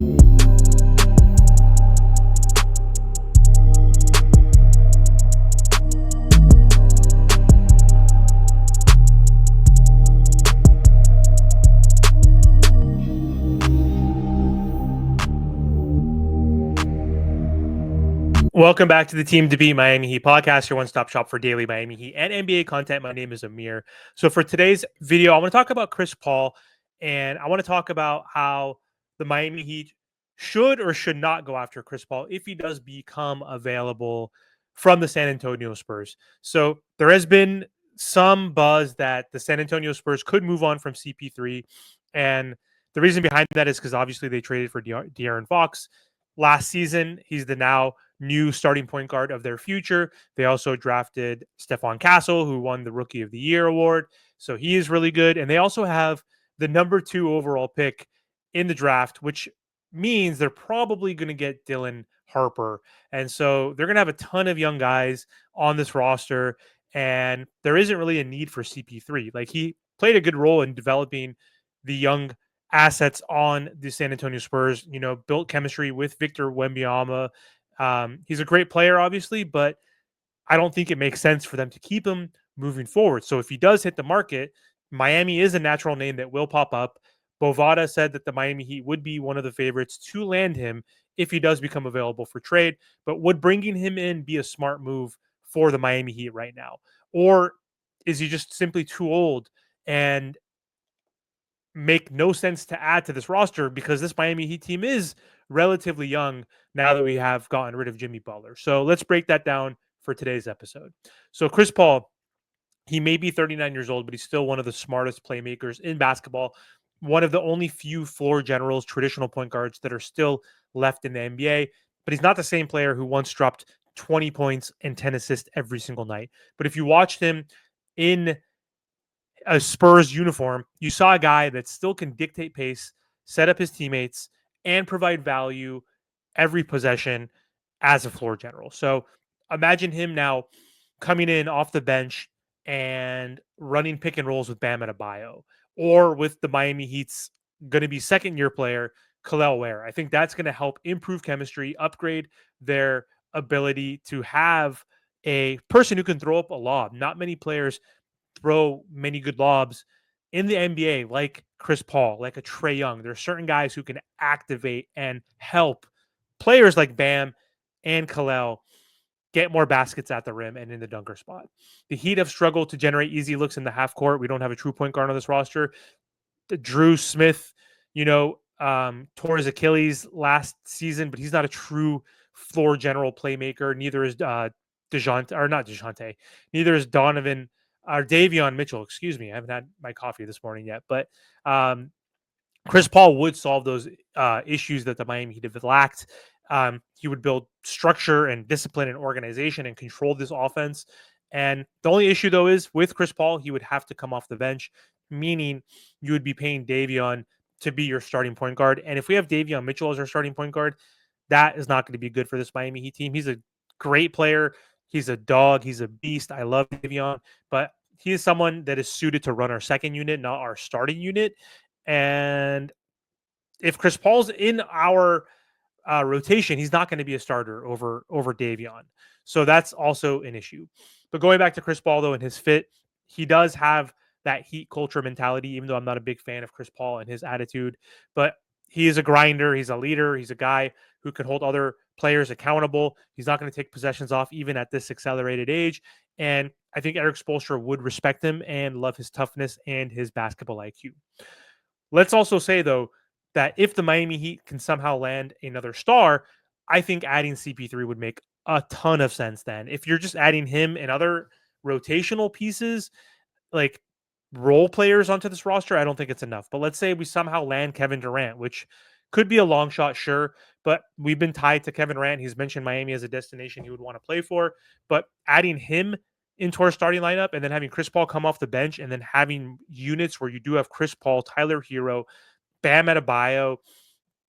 Welcome back to the Team to Beat Miami Heat podcast, your one-stop shop for daily Miami Heat and NBA content. My name is Amir. So for today's video, I want to talk about Chris Paul, and I want to talk about how the Miami Heat should or should not go after Chris Paul if he does become available from the San Antonio Spurs. So there has been some buzz that the San Antonio Spurs could move on from CP3, and the reason behind that is because obviously they traded for De'Aaron Fox last season. He's the now new starting point guard of their future. They also drafted Stephon Castle, who won the Rookie of the Year award. So he is really good. And they also have the number 2 overall pick in the draft, which means they're probably going to get Dylan Harper. And so they're going to have a ton of young guys on this roster. And there isn't really a need for CP3. Like, he played a good role in developing the young assets on the San Antonio Spurs, built chemistry with Victor Wembanyama. He's a great player, obviously, but I don't think it makes sense for them to keep him moving forward. So if he does hit the market, Miami is a natural name that will pop up. Bovada said that the Miami Heat would be one of the favorites to land him if he does become available for trade. But would bringing him in be a smart move for the Miami Heat right now? Or is he just simply too old and make no sense to add to this roster, because this Miami Heat team is relatively young now that we have gotten rid of Jimmy Butler? So let's break that down for today's episode. So Chris Paul, he may be 39 years old, but he's still one of the smartest playmakers in basketball. One of the only few floor generals, traditional point guards that are still left in the NBA. But he's not the same player who once dropped 20 points and 10 assists every single night. But if you watched him in a Spurs uniform, you saw a guy that still can dictate pace, set up his teammates, and provide value every possession as a floor general. So imagine him now coming in off the bench and running pick and rolls with Bam Adebayo, or with the Miami Heat's going to be second year player, Kel'el Ware. I think that's going to help improve chemistry, upgrade their ability to have a person who can throw up a lob. Not many players throw many good lobs in the NBA, like Chris Paul, like a Trae Young. There are certain guys who can activate and help players like Bam and Kel'el get more baskets at the rim and in the dunker spot. The Heat have struggled to generate easy looks in the half court. We don't have a true point guard on this roster. Drew Smith, tore his Achilles last season, but he's not a true floor general playmaker. Neither is DeJounte, or not DeJounte. Neither is Donovan or Davion Mitchell. Excuse me. I haven't had my coffee this morning yet, but Chris Paul would solve those issues that the Miami Heat have lacked. He would build structure and discipline and organization and control this offense. And the only issue, though, is with Chris Paul, he would have to come off the bench, meaning you would be paying Davion to be your starting point guard. And if we have Davion Mitchell as our starting point guard, that is not going to be good for this Miami Heat team. He's a great player. He's a dog. He's a beast. I love Davion, but he is someone that is suited to run our second unit, not our starting unit. And if Chris Paul's in our rotation, he's not going to be a starter over Davion. So that's also an issue. But going back to Chris Paul, though, and his fit, he does have that Heat culture mentality, even though I'm not a big fan of Chris Paul and his attitude. But he is a grinder. He's a leader. He's a guy who can hold other players accountable. He's not going to take possessions off even at this accelerated age. And I think Erik Spoelstra would respect him and love his toughness and his basketball IQ. Let's also say, though, that if the Miami Heat can somehow land another star, I think adding CP3 would make a ton of sense then. If you're just adding him and other rotational pieces, like role players onto this roster, I don't think it's enough. But let's say we somehow land Kevin Durant, which could be a long shot, sure, but we've been tied to Kevin Durant. He's mentioned Miami as a destination he would want to play for. But adding him into our starting lineup and then having Chris Paul come off the bench and then having units where you do have Chris Paul, Tyler Herro, Bam Adebayo,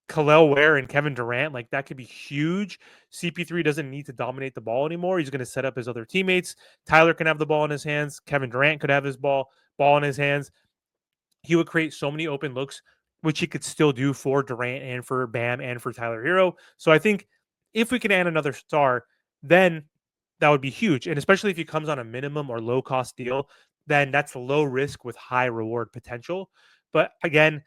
Kel'el Ware, and Kevin Durant, like that could be huge. CP3 doesn't need to dominate the ball anymore. He's going to set up his other teammates. Tyler can have the ball in his hands. Kevin Durant could have his ball in his hands. He would create so many open looks which he could still do for Durant and for Bam and for Tyler Herro. So I think if we can add another star, then that would be huge. And especially if he comes on a minimum or low cost deal, then that's low risk with high reward potential. But again,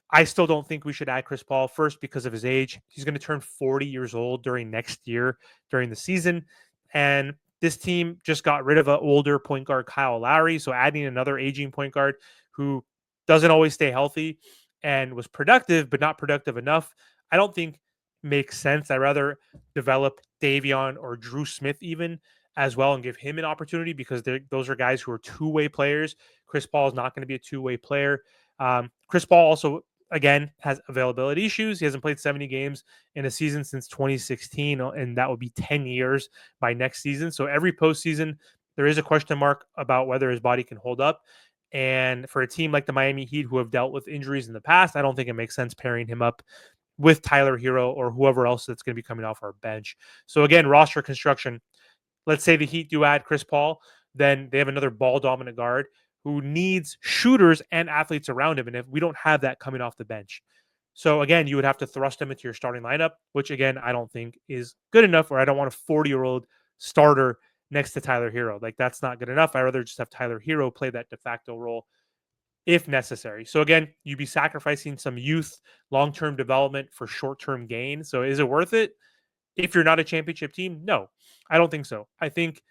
I still don't think we should add Chris Paul first because of his age. He's going to turn 40 years old during next year during the season. And this team just got rid of an older point guard, Kyle Lowry. So adding another aging point guard who doesn't always stay healthy and was productive, but not productive enough, I don't think makes sense. I'd rather develop Davion or Drew Smith even as well and give him an opportunity because those are guys who are two-way players. Chris Paul is not going to be a two-way player. Chris Paul also again has availability issues. He hasn't played 70 games in a season since 2016, and that would be 10 years by next season. So every postseason, there is a question mark about whether his body can hold up. And for a team like the Miami Heat, who have dealt with injuries in the past, I don't think it makes sense pairing him up with Tyler Herro or whoever else that's going to be coming off our bench. So again, roster construction. Let's say the Heat do add Chris Paul, then they have another ball dominant guard who needs shooters and athletes around him. And if we don't have that coming off the bench, so again, you would have to thrust him into your starting lineup, which again, I don't think is good enough, or I don't want a 40-year-old starter next to Tyler Herro. Like that's not good enough. I'd rather just have Tyler Herro play that de facto role if necessary. So again, you'd be sacrificing some youth, long-term development for short-term gain. So is it worth it? If you're not a championship team, no, I don't think so. I think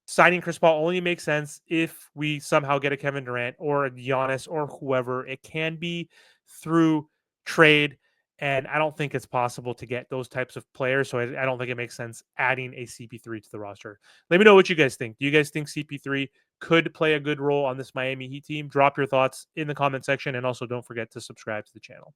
signing Chris Paul only makes sense if we somehow get a Kevin Durant or a Giannis or whoever. It can be through trade, and I don't think it's possible to get those types of players. So I don't think it makes sense adding a CP3 to the roster. Let me know what you guys think. Do you guys think CP3 could play a good role on this Miami Heat team? Drop your thoughts in the comment section, and also don't forget to subscribe to the channel.